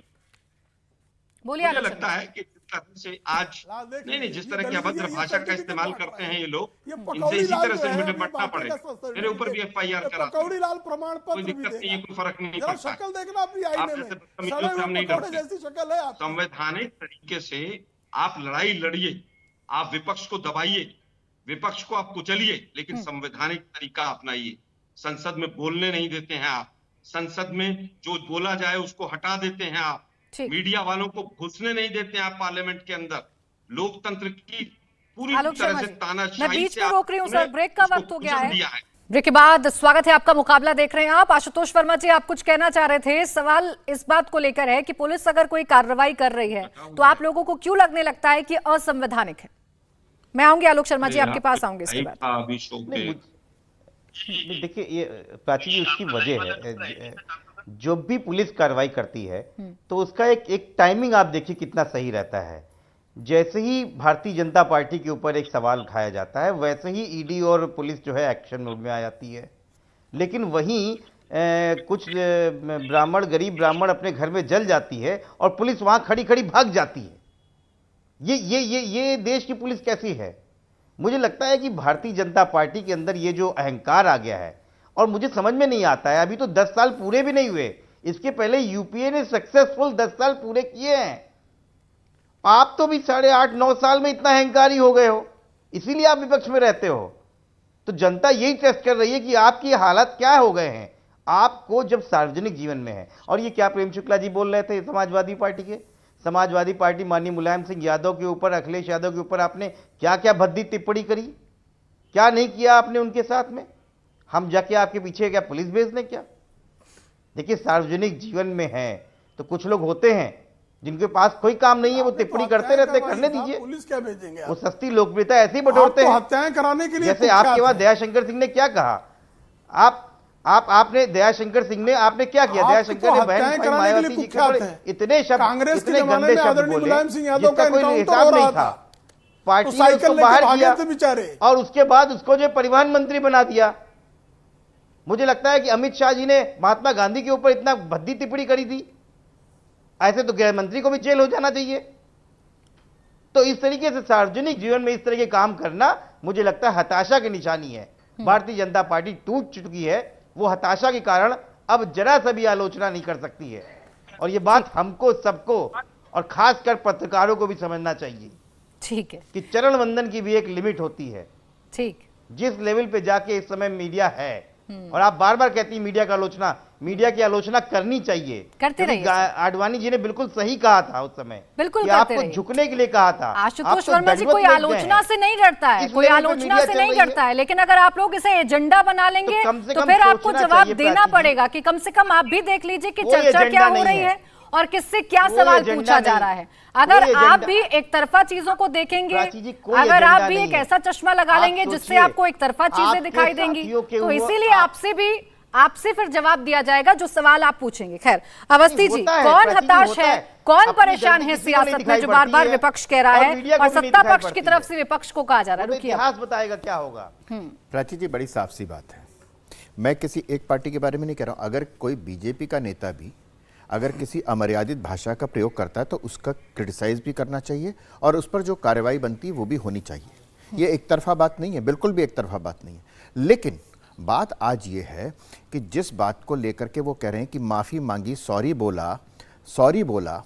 बोलिए। मुझे आलोक लगता शर्मा है कि जिस तरह से आज नहीं, जिस तरह की अभद्र भाषा का इस्तेमाल करते हैं ये लोग, इनसे इसी तरह से मुझे निपटना पड़ेगा। मेरे ऊपर भी FIR करा, पकौड़ी लाल प्रमाण कोई पत्र भी दिक्कत नहीं है, देगा। कोई फर्क नहीं जरा पड़ता। शक्ल देखना अपनी आईने आप में। जैसे बदतमीजों सड़े से हम हुए नहीं पकौड़े डरते। जैसी शक्ल है आपकी। संवैधानिक तरीके से आप लड़ाई लड़िए, आप विपक्ष को दबाइए, विपक्ष को आप कुचलिए, लेकिन संवैधानिक तरीका अपनाइए। संसद में बोलने नहीं देते हैं आप, संसद में जो बोला जाए उसको हटा देते हैं आप, ठीक। मीडिया वालों को घुसने नहीं देते हैं आप पार्लियामेंट के अंदर। लोकतंत्र की पूरी आलोक तरह शर्मा से जी, मैं तानाशाही बीच से में रोक रही हूँ सर, ब्रेक का वक्त हो गया है। दिया है। ब्रेक के बाद स्वागत है आपका, मुकाबला देख रहे हैं आप। आशुतोष वर्मा जी, आप कुछ कहना चाह रहे थे। सवाल इस बात को लेकर है कि पुलिस अगर कोई कार्रवाई कर रही है तो आप लोगों को क्यों लगने लगता है कि असंवैधानिक है? मैं आऊंगी आलोक शर्मा जी, आपके पास आऊंगी इसके बाद। अभी शो पे नहीं, देखिए ये प्राची जी, उसकी वजह है जो भी पुलिस कार्रवाई करती है तो उसका एक टाइमिंग आप देखिए कितना सही रहता है। जैसे ही भारतीय जनता पार्टी के ऊपर एक सवाल उठाया जाता है वैसे ही ईडी और पुलिस जो है एक्शन मोड में आ जाती है। लेकिन वहीं कुछ ब्राह्मण, गरीब ब्राह्मण अपने घर में जल जाती है और पुलिस वहां खड़ी खड़ी भाग जाती है। ये देश की पुलिस कैसी है? मुझे लगता है कि भारतीय जनता पार्टी के अंदर ये जो अहंकार आ गया है, और मुझे समझ में नहीं आता है, अभी तो 10 साल पूरे भी नहीं हुए, इसके पहले यूपीए ने सक्सेसफुल 10 साल पूरे किए हैं। आप तो भी 8.5-9 साल में इतना अहंकारी हो गए हो, इसीलिए आप विपक्ष में रहते हो। तो जनता यही टेस्ट कर रही है कि आपकी हालात क्या हो गए हैं आपको जब सार्वजनिक जीवन में है। और ये क्या प्रेम शुक्ला जी बोल रहे थे समाजवादी पार्टी के, समाजवादी पार्टी माननीय मुलायम सिंह यादव के ऊपर, अखिलेश यादव के ऊपर आपने क्या क्या भद्दी टिप्पणी करी, क्या नहीं किया आपने उनके साथ में? हम जाके आपके पीछे क्या पुलिस भेज दें क्या? देखिए सार्वजनिक जीवन में है तो कुछ लोग होते हैं जिनके पास कोई काम नहीं है, वो टिप्पणी करते रहते, करने दीजिए। पुलिस क्या भेजेंगे आप? वो सस्ती लोकप्रियता ऐसे ही बटोरते हैं। हत्याएं कराने के लिए जैसे आपके बाद दयाशंकर सिंह ने क्या कहा, आपने दयाशंकर सिंह ने आपने क्या किया? दयाशंकर ने बहन भाई मायावती जी के इतने शब्द, कांग्रेस के इतने जमाने गंदे में शब्द आदरणीय बोले मुलायम सिंह यादव का जिसका कोई एनकाउंटर हिसाब हो नहीं रहा था। था, पार्टी तो ने साइकिल उसको लेके बाहर भागे किया थे बेचारे। और उसके बाद उसको जो परिवहन मंत्री बना दिया। मुझे लगता है कि अमित शाह जी ने महात्मा गांधी के ऊपर इतना भद्दी टिप्पणी करी थी, ऐसे तो गृह मंत्री को भी जेल हो जाना चाहिए। तो इस तरीके से सार्वजनिक जीवन में इस तरह के काम करना मुझे लगता है हताशा की निशानी है। भारतीय जनता पार्टी टूट चुकी है, वो हताशा के कारण अब जरा सा भी आलोचना नहीं कर सकती है। और ये बात हमको सबको और खासकर पत्रकारों को भी समझना चाहिए। ठीक है कि चरण वंदन की भी एक लिमिट होती है। ठीक, जिस लेवल पे जाके इस समय मीडिया है, और आप बार बार कहती हैं मीडिया का आलोचना, मीडिया की आलोचना करनी चाहिए, करते रहिए। आडवाणी जी ने बिल्कुल सही कहा था उस समय, बिल्कुल कि करते आपको रहिए। झुकने के लिए कहा था। आशुतोष वर्मा जी, कोई आलोचना से नहीं डरता है, कोई आलोचना से नहीं डरता है, लेकिन अगर आप लोग इसे एजेंडा बना लेंगे तो फिर आपको जवाब देना पड़ेगा कि कम से कम आप भी देख लीजिए कि चर्चा क्या हो रही है और किससे क्या सवाल पूछा जा रहा है। अगर आप भी एक तरफा चीजों को देखेंगे, अगर आप भी एक ऐसा चश्मा लगा लेंगे जिससे आपको एक तरफा चीजें दिखाई देंगी, तो इसीलिए आपसे फिर जवाब दिया जाएगा जो सवाल आप पूछेंगे। खैर, अवस्थी जी, कौन हताश है, कौन परेशान है सियासत में, जो बार बार विपक्ष कह रहा है और सत्ता पक्ष की तरफ से विपक्ष को कहा जा रहा है? इतिहास बताएगा क्या होगा। प्राची जी, बड़ी साफ सी बात है। मैं किसी एक पार्टी के बारे में नहीं कह रहा हूं। अगर कोई बीजेपी का नेता भी अगर किसी अमर्यादित भाषा का प्रयोग करता है तो उसका क्रिटिसाइज भी करना चाहिए और उस पर जो कार्रवाई बनती है वो भी होनी चाहिए। ये एक तरफा बात नहीं है, बिल्कुल भी एक तरफा बात नहीं है। लेकिन बात आज ये है कि जिस बात को लेकर के वो कह रहे हैं कि माफ़ी मांगी, सॉरी बोला,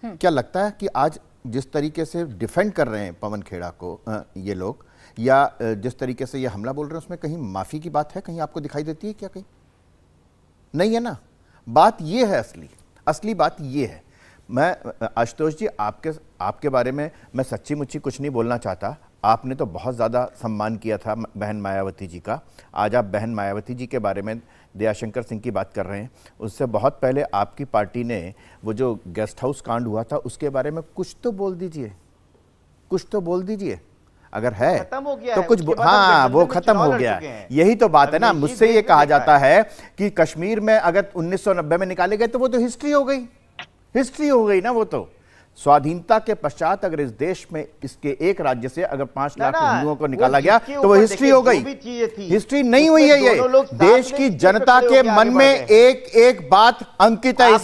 क्या लगता है कि आज जिस तरीके से डिफेंड कर रहे हैं पवन खेड़ा को ये लोग, या जिस तरीके से ये हमला बोल रहे हैं, उसमें कहीं माफ़ी की बात है? कहीं आपको दिखाई देती है क्या? कहीं नहीं है ना। बात ये है असली बात ये है। मैं आशुतोष जी आपके बारे में मैं सच्ची मुच्ची कुछ नहीं बोलना चाहता। आपने तो बहुत ज़्यादा सम्मान किया था बहन मायावती जी का। आज आप बहन मायावती जी के बारे में दयाशंकर सिंह की बात कर रहे हैं। उससे बहुत पहले आपकी पार्टी ने वो जो गेस्ट हाउस कांड हुआ था उसके बारे में कुछ तो बोल दीजिए, कुछ तो बोल दीजिए। अगर है खत्म हो गया तो है, कुछ उसके बाद हाँ अब वो गठबंधन में खत्म हो चुनाव गया लड़ चुके है। हैं। यही तो बात है ना। अब मुझसे ये देश कहा में जाता देखा है कि कश्मीर में अगर 1990 में निकाले गए तो वो तो हिस्ट्री हो गई, हिस्ट्री हो गई ना। वो तो स्वाधीनता के पश्चात अगर इस देश में इसके एक राज्य से अगर 5 लाख हिंदुओं को निकाला गया तो वो हिस्ट्री हो गई। हिस्ट्री नहीं हुई है ये। देश की जनता के मन में एक एक बात अंकित है।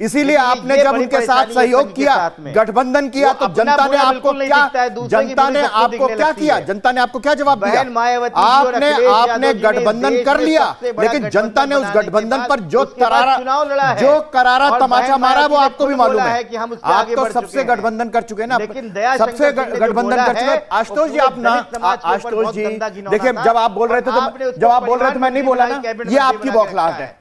इसीलिए आपने जब उनके साथ सहयोग किया, गठबंधन किया, तो जनता ने आपको क्या किया? जनता ने आपको क्या जवाब दिया? आपने गठबंधन कर लिया, लेकिन जनता ने उस गठबंधन पर जो करारा तमाचा मारा वो आपको भी मालूम है। आप तो सबसे गठबंधन कर चुके हैं ना, सबसे गठबंधन कर चुके हैं। आशुतोष जी आप ना, आशुतोष जी देखिए, जब आप बोल रहे थे तो मैं नहीं बोला ना। ये आपकी बौखलाहट है।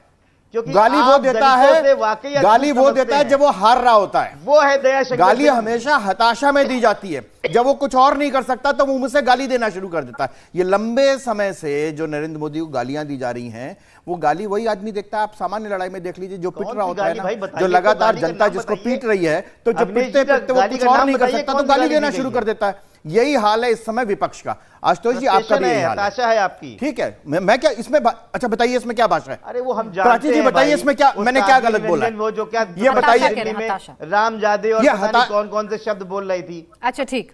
गाली वो देता है, गाली वो देता है जब वो हार रहा होता है। वो है दयाशंकर। गाली हमेशा हताशा में दी जाती है। जब वो कुछ और नहीं कर सकता तो वो मुझसे गाली देना शुरू कर देता है। ये लंबे समय से जो नरेंद्र मोदी को गालियां दी जा रही हैं, वो गाली वही आदमी देखता है। आप सामान्य लड़ाई में देख लीजिए, जो पिट रहा होता है ना, जो लगातार जनता जिसको पीट रही है, तो जो पिटते पिटते वो कुछ और नहीं कर सकता तो गाली देना शुरू कर देता है। यही हाल है इस समय विपक्ष का। आशुतोष जी आपका भी यही हाल है आपकी। ठीक है, मैं क्या इसमें अच्छा बताइए इसमें क्या भाषा है? अरे वो हम प्राची जी बताइए इसमें क्या, मैंने क्या गलत बोला है? वो जो क्या ये बताइए, रामजादे और कौन कौन से शब्द बोल रही थी। अच्छा ठीक,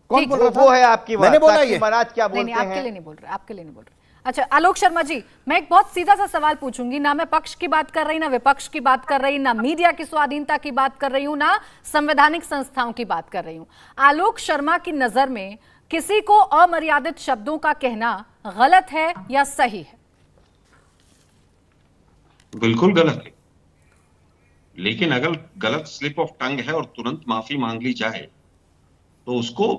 कौन बोल रहा था? वो है आपकी बात। मैंने बोला ये महाराज क्या बोलते हैं? आपके लिए नहीं बोल रहे, आपके लिए नहीं बोल रहे। अच्छा आलोक शर्मा जी, मैं एक बहुत सीधा सा सवाल पूछूंगी। ना मैं पक्ष की बात कर रही, ना विपक्ष की बात कर रही, ना मीडिया की स्वाधीनता की बात कर रही हूं, ना संवैधानिक संस्थाओं की बात कर रही हूं। आलोक शर्मा की नजर में किसी को अमर्यादित शब्दों का कहना गलत है या सही है? बिल्कुल गलत है। लेकिन अगर गलत स्लिप ऑफ टंग है और तुरंत माफी मांग ली जाए तो उसको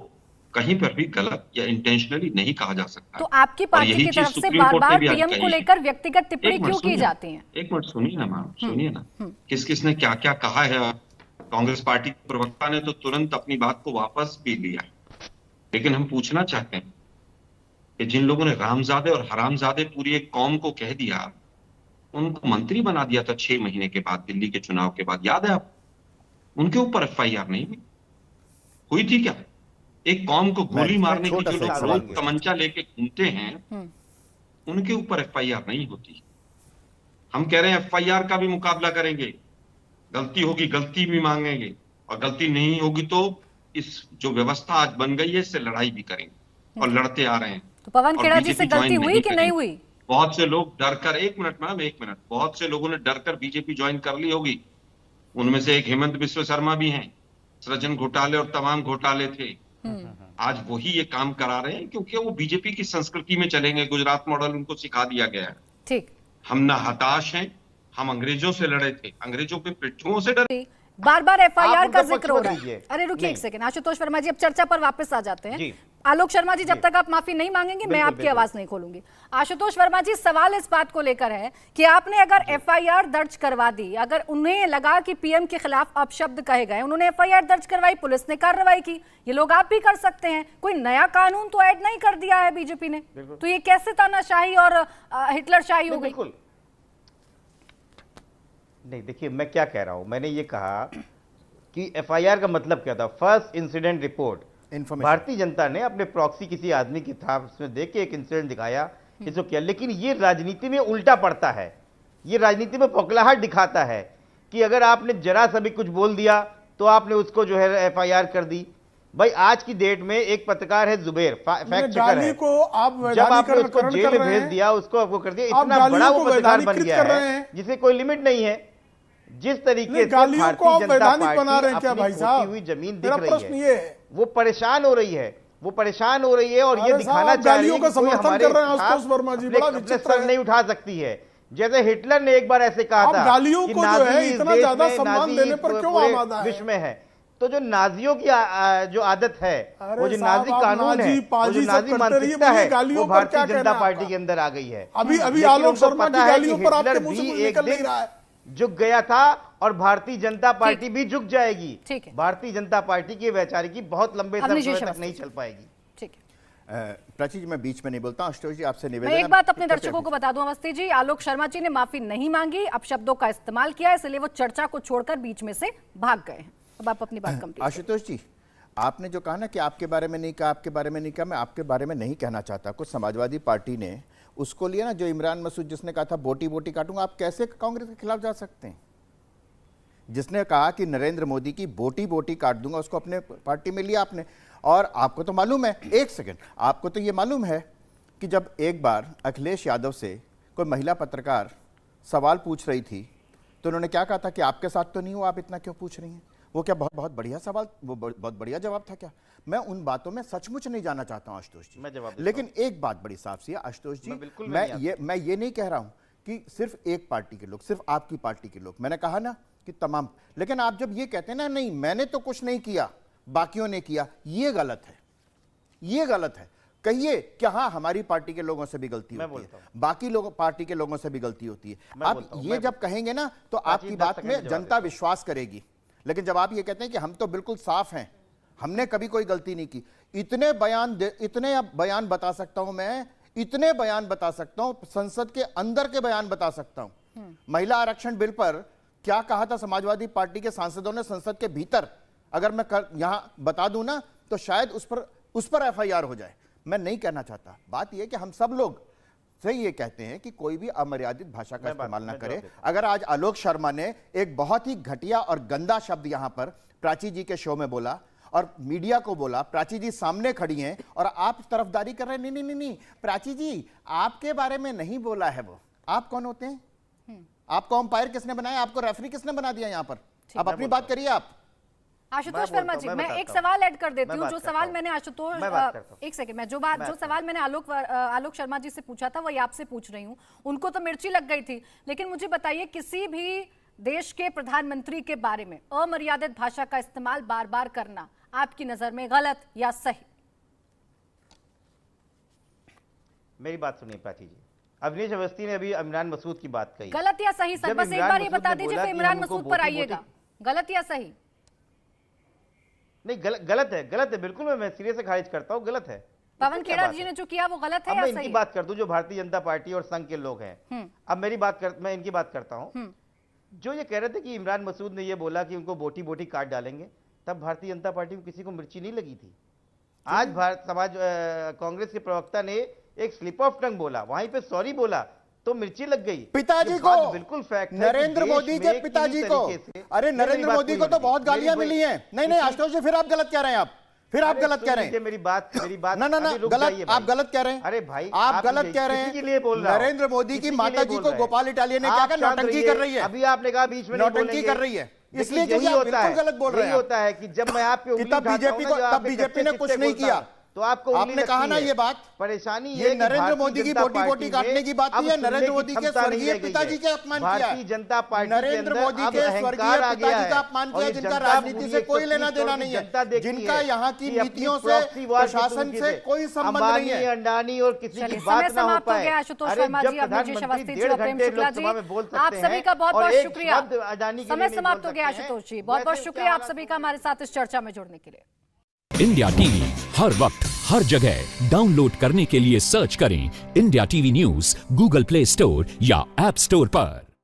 कहीं पर भी गलत या इंटेंशनली नहीं कहा जा सकता। तो आपकी पार्टी की तरफ से बार-बार पीएम को लेकर व्यक्तिगत टिप्पणी क्यों की जाती है? एक मिनट सुनिए ना मैम, सुनिए ना। किस किस ने क्या क्या कहा है। कांग्रेस पार्टी के प्रवक्ता ने तो तुरंत अपनी बात को वापस भी लिया। लेकिन हम पूछना चाहते हैं कि जिन लोगों ने रामजादे और हरामजादे पूरी एक कौम को कह दिया, उनको मंत्री बना दिया था 6 महीने के बाद, दिल्ली के चुनाव के बाद, याद है आप? उनके ऊपर FIR नहीं हुई थी क्या? एक कौम को गोली मारने की जो लोग रोज तमंचा लेके घूमते हैं, उनके ऊपर FIR नहीं होती। हम कह रहे हैं FIR का भी मुकाबला करेंगे, गलती होगी गलती भी मांगेंगे, और गलती नहीं होगी तो इस जो व्यवस्था आज बन गई है इससे लड़ाई भी करेंगे, और लड़ते आ रहे हैं। तो पवन खेड़ा जी से गलती हुई कि नहीं हुई? बहुत से लोग डरकर, एक मिनट मैम, एक मिनट, बहुत से लोगों ने डरकर बीजेपी ज्वाइन कर ली होगी। उनमें से एक हेमंत बिस्व शर्मा भी हैं। सृजन घोटाले और तमाम घोटाले थे। आज वही ये काम करा रहे हैं क्योंकि वो बीजेपी की संस्कृति में चलेंगे। गुजरात मॉडल उनको सिखा दिया गया है। ठीक, हम ना हताश हैं, हम अंग्रेजों से लड़े थे, अंग्रेजों पे पिट्ठुओं से डरे। बार बार FIR का जिक्र हो रहा है। अरे रुकिए एक सेकंड, आशुतोष वर्मा जी अब चर्चा पर वापस आ जाते हैं। आलोक शर्मा जी, जब तक आप माफी नहीं मांगेंगे मैं आपकी आवाज नहीं खोलूंगी। आशुतोष वर्मा जी, सवाल इस बात को लेकर है कि आपने अगर FIR दर्ज करवा दी, अगर उन्हें लगा कि पीएम के खिलाफ अपशब्द कहे गए, उन्होंने FIR दर्ज करवाई, पुलिस ने कार्रवाई की, ये लोग आप भी कर सकते हैं। कोई नया कानून तो ऐड नहीं कर दिया है बीजेपी ने, तो ये कैसे तानाशाही और हिटलरशाही हो गई? नहीं, देखिए मैं क्या कह रहा हूं, मैंने ये कहा कि FIR का मतलब क्या था? First incident report. Bharatiya Janata ने अपने प्रॉक्सी किसी आदमी की था, उसमें देख के एक इंसिडेंट दिखाया, इसको किया। लेकिन ये राजनीति में उल्टा पड़ता है, ये राजनीति में बौखलाहट दिखाता है कि अगर आपने जरा सा भी कुछ बोल दिया तो आपने उसको जो है FIR कर दी। भाई आज की डेट में एक पत्रकार है जुबेर, फैक्ट चेकर है, जब आपने उसको जेल में भेज दिया, उसको आपको कर दिया, इतना बड़ा वो पत्रकार बन गया है जिसे कोई लिमिट नहीं है। जिस तरीके से भारतीय जनता पार्टी अपनी खोती हुई जमीन दिख रही है, वो परेशान हो रही है, वो परेशान हो रही है और ये दिखाना चाह रही है कि कोई हमारे अपने सर नहीं उठा सकती है। जैसे हिटलर ने एक बार ऐसे कहा था गालियों कि को जो है इतना ज्यादा सम्मान देने पर क्यों आमादा है? विश्व में है तो जो नाजियों की जो आदत है, वो जो नाजी कानून है, वो जो नाजी मानसिकता है, वो भारतीय जनता पार्टी के अंदर आ गई है। अभी आलोक शर्मा की गालियों पर आपके मुंह से कुछ निकल नहीं रहा है। झुक गया था और भारतीय जनता पार्टी भी झुक जाएगी। ठीक है। भारतीय जनता पार्टी की वैचारिकी बहुत लंबे समय तक नहीं चल पाएगी। ठीक है। प्राची जी, मैं बीच में नहीं बोलता। आशुतोष जी, आपसे निवेदन मैं है। एक बात अपने दर्शकों को बता दूं अवस्थी जी, आलोक शर्मा जी ने माफी नहीं मांगी, अब शब्दों का इस्तेमाल किया, इसलिए वो चर्चा को छोड़कर बीच में से भाग गए हैं। अब आप अपनी बात कंप्लीट। आशुतोष जी, आपने जो कहा ना कि आपके बारे में नहीं कहा, आपके बारे में नहीं कहा, मैं आपके बारे में नहीं कहना चाहता। कुछ समाजवादी पार्टी ने उसको लिया ना, जो इमरान मसूद जिसने कहा था बोटी बोटी काटूंगा। आप कैसे कांग्रेस के खिलाफ जा सकते हैं? जिसने कहा कि नरेंद्र मोदी की बोटी बोटी काट दूंगा, उसको अपने पार्टी में लिया आपने। और आपको तो मालूम है, एक सेकंड, आपको तो ये मालूम है कि जब एक बार अखिलेश यादव से कोई महिला पत्रकार सवाल पूछ रही थी तो उन्होंने क्या कहा था कि आपके साथ तो नहीं हुआ, आप इतना क्यों पूछ रही हैं? वो क्या बहुत बढ़िया सवाल, वो बहुत बढ़िया जवाब था क्या? मैं उन बातों में सचमुच नहीं जाना चाहता हूं आशुतोष जी। मैं जवाब लेकिन एक बात बड़ी साफ सी है आशुतोष जी, मैं ये नहीं कह रहा हूं कि सिर्फ एक पार्टी के लोग, सिर्फ आपकी पार्टी के लोग, मैंने कहा ना कि तमाम। लेकिन आप जब ये कहते हैं ना, नहीं मैंने तो कुछ नहीं किया, बाकियों ने किया, ये गलत है, ये गलत है। कहिए कि हाँ हमारी पार्टी के लोगों से भी गलती होती है, बाकी लोगों पार्टी के लोगों से भी गलती होती है। आप ये जब कहेंगे ना तो आपकी बात में जनता विश्वास करेगी। लेकिन जब आप ये कहते हैं कि हम तो बिल्कुल साफ हैं, हमने कभी कोई गलती नहीं की, इतने बयान बता सकता हूं मैं, इतने बयान बता सकता हूं, संसद के अंदर के बयान बता सकता हूं। महिला आरक्षण बिल पर क्या कहा था समाजवादी पार्टी के सांसदों ने संसद के भीतर, अगर मैं यहां बता दूं ना तो शायद उस पर एफआईआर हो जाए। मैं नहीं कहना चाहता। बात यह कि हम सब लोग सही ये कहते हैं कि कोई भी अमर्यादित भाषा का इस्तेमाल ना करे। अगर आज आलोक शर्मा ने एक बहुत ही घटिया और गंदा शब्द यहां पर प्राची जी के शो में बोला और मीडिया को बोला, प्राची जी सामने खड़ी हैं और आप तरफदारी कर रहे हैं, नहीं नहीं नहीं, प्राची जी आपके बारे में नहीं बोला है वो। आप कौन होते हैं? आपको अंपायर किसने बनाया? आपको रेफरी किसने बना दिया? यहां पर आप अपनी बात करिए। आप आशुतोष वर्मा जी, मैं एक सवाल ऐड कर देती हूँ। जो सवाल मैंने आशुतोष, एक सेकंड, मैं जो सवाल मैंने आलोक शर्मा जी से पूछा था वही आपसे पूछ रही हूँ। उनको तो मिर्ची लग गई थी, लेकिन मुझे बताइए, किसी भी देश के प्रधानमंत्री के बारे में अमर्यादित भाषा का इस्तेमाल बार बार करना आपकी नजर में गलत या सही? मेरी बात सुनिए प्राची जी, अवनीश अवस्थी ने अभी इमरान मसूद की बात कही, गलत या सही सर? बस एक बार ये बता दीजिए, फिर इमरान मसूद पर आइएगा। गलत या सही? नहीं, गलत है, गलत है, बिल्कुल मैं सिरे से खारिज करता हूँ, गलत है। पवन खेड़ा जी ने जो किया वो गलत है या सही? मैं इनकी बात कर दूं, जो भारतीय जनता पार्टी और संघ के लोग हैं। अब मैं इनकी बात करता हूं। जो ये कह रहे थे कि इमरान मसूद ने ये बोला कि उनको बोटी बोटी काट डालेंगे, तब भारतीय जनता पार्टी को किसी को मिर्ची नहीं लगी थी। आज कांग्रेस के प्रवक्ता ने एक स्लिप ऑफ टंग बोला, वहीं पे सॉरी बोला तो मिर्ची लग गई। पिताजी को, बिल्कुल फैक्ट है, नरेंद्र मोदी के पिताजी को, अरे नरेंद्र मोदी को तो बहुत गालियां मिली हैं। नहीं आशुतोष जी, फिर आप गलत कह रहे हैं। फिर आप गलत कह रहे हैं। मेरी बात ना गलत, आप गलत कह रहे हैं। अरे भाई, आप गलत कह रहे हैं। नरेंद्र मोदी की माता जी को गोपाल इटालिया ने क्या कहा? नौटंकी कर रही है। अभी आपने कहा बीच में नौटंकी कर रही है, इसलिए यही होता है, गलत बोल रहे हैं। होता है कि जब मैं आप पे उंगली उठाता हूं ना, तब बीजेपी ने कुछ नहीं किया, तो आपको आपने कहा ना ये बात। परेशानी ये नरेंद्र मोदी की बोटी बोटी काटने की बात नहीं है, नरेंद्र मोदी के स्वर्गीय पिताजी के अपमान किया। भारतीय जनता पार्टी नरेंद्र मोदी के स्वर्गीय पिताजी का अपमान किया, जिनका राजनीति से कोई लेना देना नहीं है, जिनका यहाँ की नीतियों से, प्रशासन से कोई संबंध नहीं है। अंडानी और किसी की बात ना हो पाए। आशुतोष शर्मा जी, अवनीश अवस्थी जी, प्रेम शुक्ला जी, आप सभी का बहुत बहुत शुक्रिया। समय समाप्त हो गया आशुतोष जी, बहुत बहुत शुक्रिया आप सभी का हमारे साथ इस चर्चा में जुड़ने के लिए। इंडिया टीवी हर वक्त हर जगह डाउनलोड करने के लिए सर्च करें India TV news Google play store या ऐप स्टोर पर।